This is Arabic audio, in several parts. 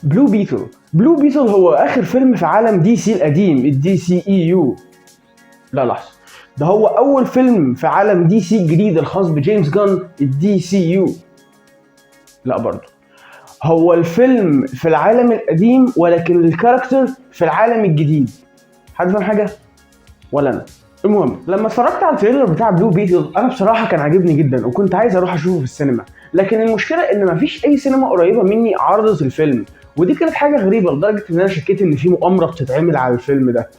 بلو بيتل هو اخر فيلم في عالم دي سي القديم، الدي سي اي يو. لا لحظه، ده هو اول فيلم في عالم دي سي الجديد الخاص بجيمس جان، الدي سي يو. لا برضه، هو الفيلم في العالم القديم ولكن الكاركتر في العالم الجديد. حد فاهم حاجه ولا انا؟ المهم، لما اتفرجت على التريلر بتاع بلو بيتل انا بصراحه كان عاجبني جدا وكنت عايز اروح اشوفه في السينما، لكن المشكله ان مفيش اي سينما قريبه مني عرضت الفيلم، ودي كانت حاجه غريبه لدرجه ان انا شكيت ان في مؤامره بتتعمل على الفيلم ده.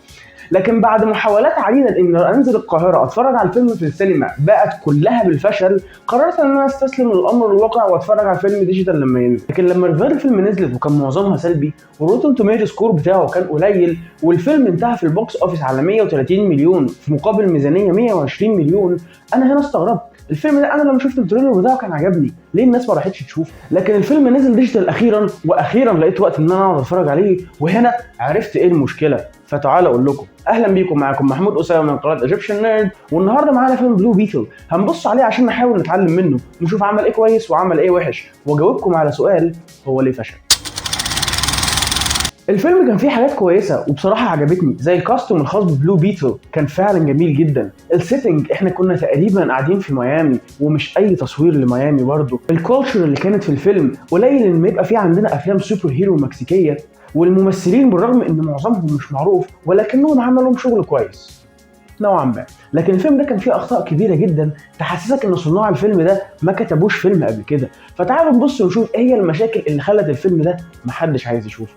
لكن بعد محاولات عديده ان انزل القاهره اتفرج على الفيلم في السينما بقت كلها بالفشل، قررت ان انا استسلم للامر الواقع واتفرج على الفيلم ديجيتال لما ينزل. لكن لما ريفير الفيلم نزلت وكان معظمها سلبي والروتن توميتو سكور بتاعه كان قليل، والفيلم انتهى في البوكس اوفيس على 130 مليون في مقابل ميزانيه 120 مليون، انا هنا استغربت. الفيلم ده انا لما شفت التريلر بتاعه كان عجبني، ليه الناس ما راحتش تشوفه؟ لكن الفيلم نزل ديجيتال اخيرا، واخيرا لقيت وقت ان انا اقعد اتفرج عليه، وهنا عرفت ايه المشكله. فتعال اقول لكم. اهلا بيكم، معاكم محمود اسامه من قناه ايجيبشن نيرد، والنهارده معانا فيلم بلو بيتل هنبص عليه عشان نحاول نتعلم منه ونشوف عمل ايه كويس وعمل ايه وحش، واجاوبكم على سؤال هو ليه فشل. الفيلم كان فيه حاجات كويسه وبصراحه عجبتني، زي الكاستوم الخاص ببلو بيتل كان فعلا جميل جدا. السيتنج احنا كنا تقريبا قاعدين في ميامي ومش اي تصوير لميامي برضه. الكولتشر اللي كانت في الفيلم قليل ان يبقى فيه عندنا افلام سوبر هيرو مكسيكيه، والممثلين بالرغم ان معظمهم مش معروف ولكنهم عملوا شغل كويس نوعا ما. لكن الفيلم ده كان فيه اخطاء كبيره جدا تحسسك ان صناع الفيلم ده ما كتبوش فيلم قبل كده. فتعالوا نبص ونشوف ايه هي المشاكل اللي خلت الفيلم ده محدش عايز يشوفه.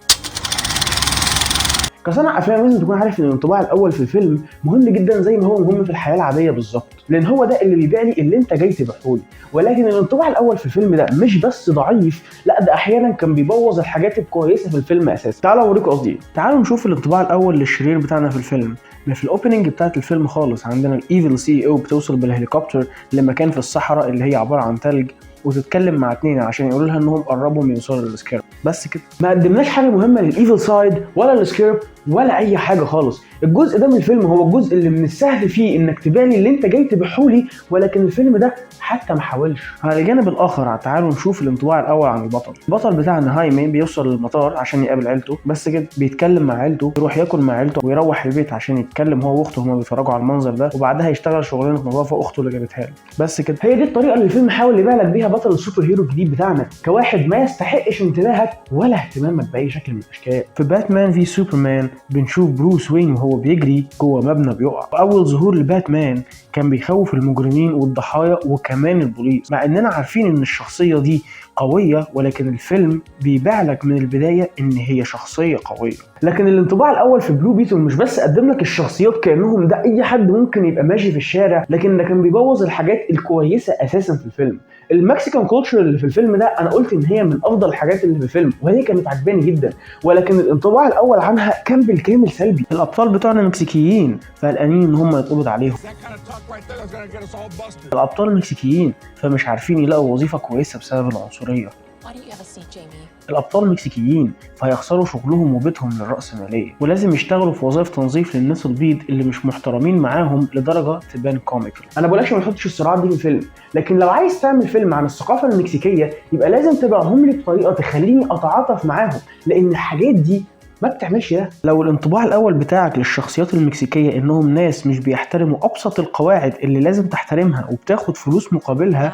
كصانع افلام لازم تكون عارف ان الانطباع الاول في الفيلم مهم جدا زي ما هو مهم في الحياه العاديه بالظبط، لان هو ده اللي بيبيع لي اللي انت جاي تبيعه لي. ولكن الانطباع الاول في الفيلم ده مش بس ضعيف، لا ده احيانا كان بيبوظ الحاجات الكويسه في الفيلم اساسا. تعالوا اوريكم قصدي ايه. تعالوا نشوف الانطباع الاول للشرير بتاعنا في الفيلم. في الاوبننج بتاعت الفيلم خالص عندنا الايفل سي او بتوصل بالهليكوبتر لمكان في الصحراء اللي هي عباره عن ثلج، وتتكلم مع اتنين عشان يقولوا لها انهم قربوا من يوصلوا للسكيرب. بس كده، ما قدمناش حاجه مهمه للايفل سايد ولا السكيرب ولا اي حاجه خالص. الجزء ده من الفيلم هو الجزء اللي من السهل فيه انك تبيع لي اللي انت جاي تبيعه لي، ولكن الفيلم ده حتى ما حاولش. على الجانب الاخر تعالوا نشوف الانطباع الاول عن البطل بتاعنا هايمي. بيوصل للمطار عشان يقابل عيلته، بس كده بيتكلم مع عيلته، يروح ياكل مع عيلته ويروح البيت عشان يتكلم هو واخته هما بيتفرجوا على المنظر ده، وبعدها يشتغل شغلانه نظافه اخته اللي جابتها له. بس كده، هي دي الطريقه اللي الفيلم حاول يبيع لك بيها بطل السوبر هيرو الجديد بتاعنا كواحد ما يستحقش انتباهك ولا اهتمامك باي شكل من الاشكال. في باتمان في سوبرمان بنشوف بروس وين وهو بيجري جوه مبنى بيقع، واول ظهور لباتمان كان بيخوف المجرمين والضحايا وكمان البوليس، مع اننا عارفين ان الشخصيه دي قويه، ولكن الفيلم بيبيع لك من البدايه ان هي شخصيه قويه. لكن الانطباع الاول في بلو بيتل مش بس قدم لك الشخصيات كانهم ده اي حد ممكن يبقى ماشي في الشارع، لكن ده كان بيبوظ الحاجات الكويسه اساسا في الفيلم. المكسيكان كولتشر اللي في الفيلم ده انا قلت ان هي من افضل الحاجات اللي في الفيلم، وهي كانت عجباني جدا، ولكن الانطباع الاول عنها كان بالكامل سلبي. الابطال بتوعنا مكسيكيين فقلقانين ان هم يتقبض عليهم. الابطال مكسيكيين فمش عارفين يلاقوا وظيفه كويسه بسبب العنصريه. الابطال مكسيكيين فهيخسروا شغلهم وبيتهم للرأسمالية، ولازم يشتغلوا في وظائف تنظيف للناس البيض اللي مش محترمين معاهم لدرجه تبان كوميكال. انا بقولكش ما تحطش الصراعات دي في الفيلم، لكن لو عايز تعمل فيلم عن الثقافه المكسيكيه يبقى لازم تبيعهم لي بطريقه تخليني اتعاطف معاهم، لان الحاجات دي ما بتعملش ده. لو الانطباع الاول بتاعك للشخصيات المكسيكيه انهم ناس مش بيحترموا ابسط القواعد اللي لازم تحترمها وبتاخد فلوس مقابلها،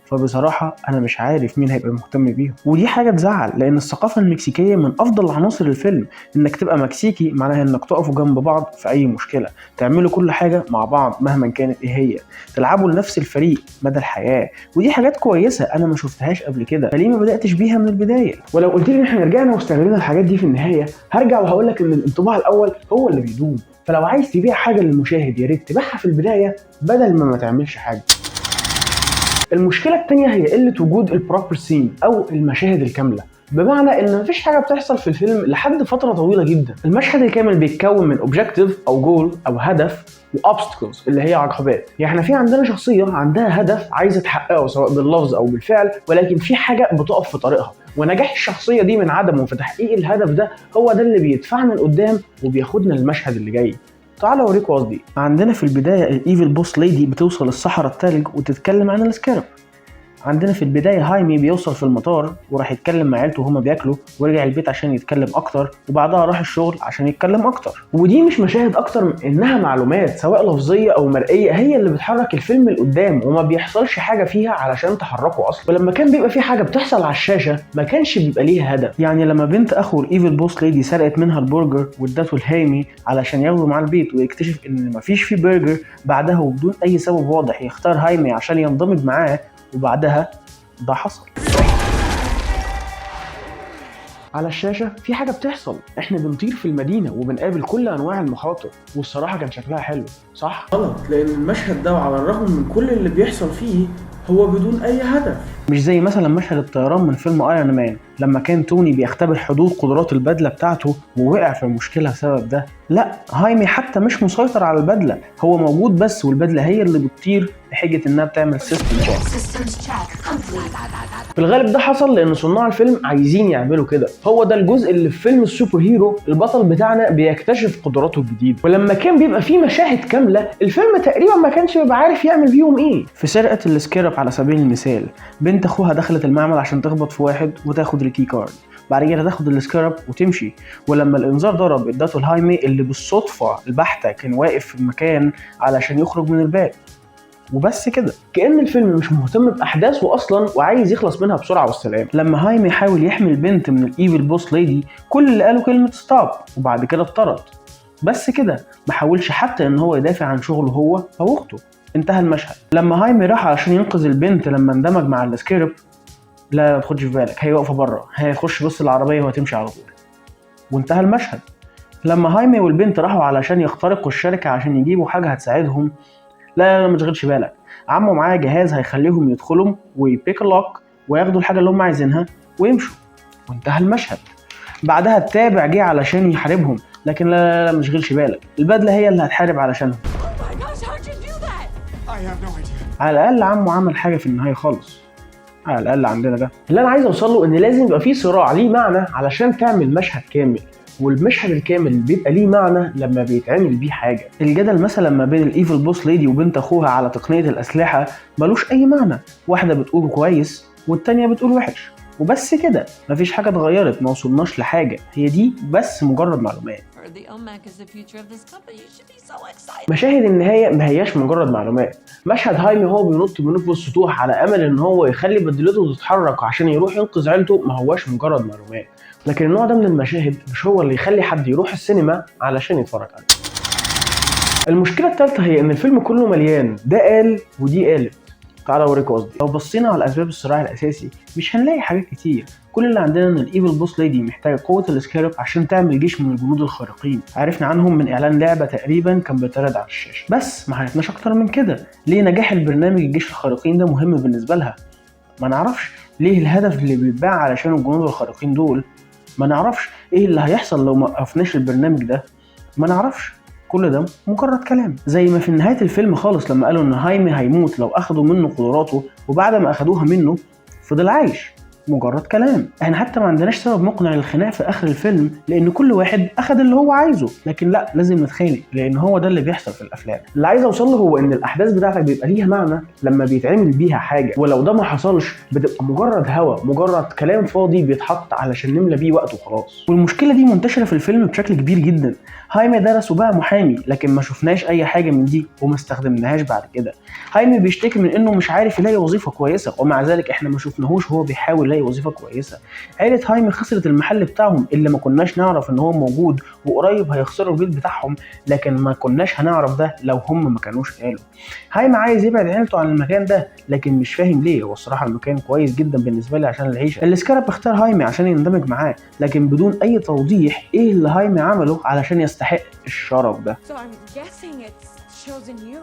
فبصراحه انا مش عارف مين هيبقى مهتم بيهم، ودي حاجه تزعل، لان الثقافه المكسيكيه من افضل عناصر الفيلم. انك تبقى مكسيكي معناها انك تقفوا جنب بعض في اي مشكله، تعملوا كل حاجه مع بعض مهما كانت ايه هي، تلعبوا لنفس الفريق مدى الحياه، ودي حاجات كويسه انا ما شفتهاش قبل كده، فليه ما بداتش بيها من البدايه؟ ولو قلت لي ان احنا رجعنا واستغلنا الحاجات دي في النهايه، هرجع وهقول لك ان الانطباع الاول هو اللي بيدوم. فلو عايز تبيع حاجه للمشاهد يا ريت تبيعها في البدايه بدل ما تعملش حاجه. المشكله الثانيه هي قله وجود البروبر سين او المشاهد الكامله، بمعنى ان مفيش حاجه بتحصل في الفيلم لحد فتره طويله جدا. المشهد الكامل بيتكون من اوبجكتيف او جول او هدف وابستكلز اللي هي عقبات. يعني احنا في عندنا شخصيه عندها هدف عايزه تحققه سواء باللفظ او بالفعل، ولكن في حاجه بتقف في طريقها، ونجاح الشخصيه دي من عدمه في تحقيق الهدف ده هو ده اللي بيدفعنا لقدام وبياخدنا للمشهد اللي جاي. تعالوا اوريكم قصدي. عندنا في البدايه الايفل بوس ليدي بتوصل الصحراء الثلج وتتكلم عن السكارب. عندنا في البداية هايمي بيوصل في المطار وراح يتكلم مع عيلته وهما بياكلوا، ورجع البيت عشان يتكلم اكتر، وبعدها راح الشغل عشان يتكلم اكتر. ودي مش مشاهد اكتر من انها معلومات سواء لفظية او مرئية هي اللي بتحرك الفيلم لقدام، وما بيحصلش حاجة فيها علشان تحركه اصلا. ولما كان بيبقى في حاجة بتحصل على الشاشة ما كانش بيبقى ليها هدف. يعني لما بنت اخو الايفل بوس ليدي سرقت منها البرجر وادته لهايمي علشان ياخده مع البيت، ويكتشف ان مفيش فيه برجر بعدها، وبدون اي سبب واضح يختار هايمي عشان ينضمج معاه، وبعدها ده حصل. على الشاشة في حاجة بتحصل، احنا بنطير في المدينة وبنقابل كل انواع المخاطر، والصراحة كان شكلها حلو. صح؟ غلط، لان المشهد ده وعلى الرغم من كل اللي بيحصل فيه هو بدون اي هدف. مش زي مثلا مشهد الطيران من فيلم ايرون مان لما كان توني بيختبر حدود قدرات البدلة بتاعته ووقع في مشكلة بسبب ده. لا، هايمي حتى مش مسيطر على البدلة، هو موجود بس، والبدلة هي اللي بتطير بحجة انها بتعمل سيستم تشيك. في الغالب ده حصل لان صناع الفيلم عايزين يعملوا كده. هو ده الجزء اللي في فيلم السوبر هيرو البطل بتاعنا بيكتشف قدراته الجديدة، ولما كان بيبقى فيه مشاهد كاملة الفيلم تقريبا ما كانش بيبقى عارف يعمل فيهم ايه. في سرقة السكيرب على سبيل المثال، بنت اخوها دخلت المعمل عشان تخبط في واحد وتاخد الكي كارد، بعد كده تاخد السكيرب وتمشي، ولما الانذار ضرب ادته لهايمي اللي بالصدفة البحتة كان واقف في المكان علشان يخرج من الباب. وبس كده، كأن الفيلم مش مهتم بأحداثه أصلا وعايز يخلص منها بسرعة والسلام. لما هايمي يحاول يحمي البنت من الإيفل بوس ليدي كل اللي قالوا كلمة ستوب، وبعد كده اتطرد. بس كده، ما حاولش حتى ان هو يدافع عن شغله هو أو أخته. انتهى المشهد. لما هايمي راح علشان ينقذ البنت لما اندمج مع السكيرب، لا تاخدش في بالك، هي واقفة بره، هيخش بص العربية وهتمشي على طول. وانتهى المشهد. لما هايمي والبنت راحوا علشان يخترقوا الشركة عشان يجيبوا حاجة هتساعدهم، لا ما تشغلش بالك، عمو معاه جهاز هيخليهم يدخلوا ويبيك اللوك وياخدوا الحاجه اللي هم عايزينها ويمشوا. وانتهى المشهد. بعدها التابع جه علشان يحاربهم، لكن لا ما تشغلش بالك، البدله هي اللي هتحارب علشانهم. على الاقل عمو عمل حاجه في النهايه خالص، على الاقل عندنا ده. اللي انا عايز اوصل له ان لازم يبقى فيه صراع ليه معنى علشان تعمل مشهد كامل، والمشهد الكامل بيبقى ليه معنى لما بيتعمل بيه حاجه. الجدل مثلا ما بين الايفل بوس ليدي وبنت اخوها على تقنيه الاسلحه ملوش اي معنى، واحده بتقول كويس والتانيه بتقول وحش، وبس كده، مفيش حاجه اتغيرت، ما وصلناش لحاجه، هي دي بس مجرد معلومات. مشاهد النهايه ما هياش مجرد معلومات. مشهد هايمي هو بينط من فوق السطوح على امل ان هو يخلي بدلته تتحرك عشان يروح ينقذ عيلته ما هواش مجرد معلومات، لكن النوع ده من المشاهد مش هو اللي يخلي حد يروح السينما علشان يتفرج عليه. المشكله الثالثه هي ان الفيلم كله مليان ده قال ودي قالت. تعالى اوريك قصدي. لو بصينا على اسباب الصراع الاساسي مش هنلاقي حاجات كتير، كل اللي عندنا ان الايفل بوس ليدي محتاجه قوه السكيرب عشان تعمل جيش من الجنود الخارقين، عرفنا عنهم من اعلان لعبه تقريبا كان بيتعرض على الشاشه، بس ما عرفناش اكتر من كده. ليه نجاح البرنامج الجيش الخارقين ده مهم بالنسبه لها؟ ما نعرفش. ليه الهدف اللي بيتباع علشان الجنود الخارقين دول؟ ما نعرفش. ايه اللي هيحصل لو ما وقفناش البرنامج ده؟ ما نعرفش. كل ده مجرد كلام، زي ما في نهاية الفيلم خالص لما قالوا ان هايمي هيموت لو اخدوا منه قدراته، وبعد ما اخدوها منه فضل عايش. مجرد كلام. احنا حتى ما عندناش سبب مقنع للخناق في اخر الفيلم لان كل واحد اخد اللي هو عايزه، لكن لا، لازم نتخانق لان هو ده اللي بيحصل في الافلام. اللي عايز اوصل له هو ان الاحداث بتاعتك بيبقى ليها معنى لما بيتعمل بيها حاجه، ولو ده ما حصلش بتبقى مجرد هوا، مجرد كلام فاضي بيتحط علشان نملى بيه وقت وخلاص. والمشكله دي منتشره في الفيلم بشكل كبير جدا. هايمي درس وبقى محامي، لكن ما شفناش اي حاجه من دي وما استخدمناهاش بعد كده. هايمي بيشتكي من انه مش عارف يلاقي وظيفه كويسه، ومع ذلك احنا ما شفناهوش وهو بيحاول يلاقي وظيفه كويسه. عيله هايمي خسرت المحل بتاعهم اللي ما كناش نعرف ان هو موجود، وقريب هيخسروا البيت بتاعهم، لكن ما كناش هنعرف ده لو هم ما كانوش قالوا. هايمي عايز يبعد عيلته عن المكان ده، لكن مش فاهم ليه. هو الصراحه المكان كويس جدا بالنسبه لي عشان العيشه. السكارب اختار هايمي عشان يندمج معاه، لكن بدون اي توضيح ايه اللي هايمي عمله علشان يستحق الشرف ده. So I'm guessing it's chosen you.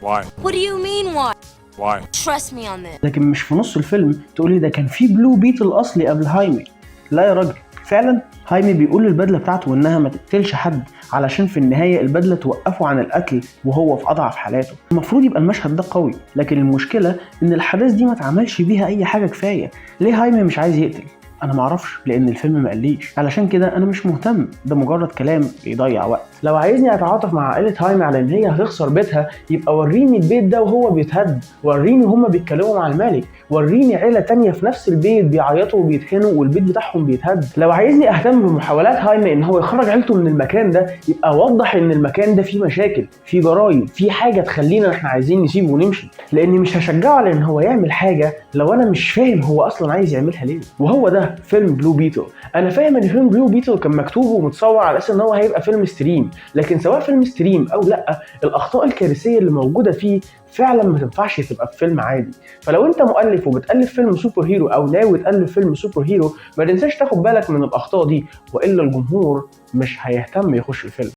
Why? What do you mean why? Why? Trust me on this. لكن مش في نص الفيلم تقولي ده كان في بلو بيتل اصلي قبل هايمي. لا يا راجل، فعلا هايمي بيقول للبدله بتاعته انها ما تقتلش حد علشان في النهايه البدله توقفه عن القتل وهو في اضعف حالاته. المفروض يبقى المشهد ده قوي، لكن المشكله ان الاحداث دي ما اتعملش بيها اي حاجه كفايه. ليه هايمي مش عايز يقتل؟ انا معرفش لان الفيلم ما قاليش، علشان كده انا مش مهتم، ده مجرد كلام بيضيع وقت. لو عايزني اتعاطف مع عائله هايمي على ان هي هتخسر بيتها، يبقى وريني البيت ده وهو بيتهد، وريني هما بيتكلموا مع الملك، وريني عيله تانية في نفس البيت بيعيطوا وبيتهنوا والبيت بتاعهم بيتهد. لو عايزني اهتم بمحاولات هايمي ان هو يخرج عيلته من المكان ده، يبقى وضح ان المكان ده فيه مشاكل، فيه جرايم، فيه حاجه تخلينا احنا عايزين نسيبه ونمشي، لاني مش هشجعه على ان هو يعمل حاجه لو انا مش فاهم هو اصلا عايز يعملها ليه. وهو ده فيلم بلو بيتل. انا فاهم ان فيلم بلو بيتل كان مكتوب ومتصور على اساس ان هو هيبقى فيلم ستريم، لكن سواء فيلم ستريم او لا، الاخطاء الكارثيه اللي موجوده فيه فعلا ما تنفعش تبقى في فيلم عادي. فلو انت مؤلف وبتالف فيلم سوبر هيرو او ناوي تالف فيلم سوبر هيرو، ما تنساش تاخد بالك من الاخطاء دي، والا الجمهور مش هيهتم يخش الفيلم.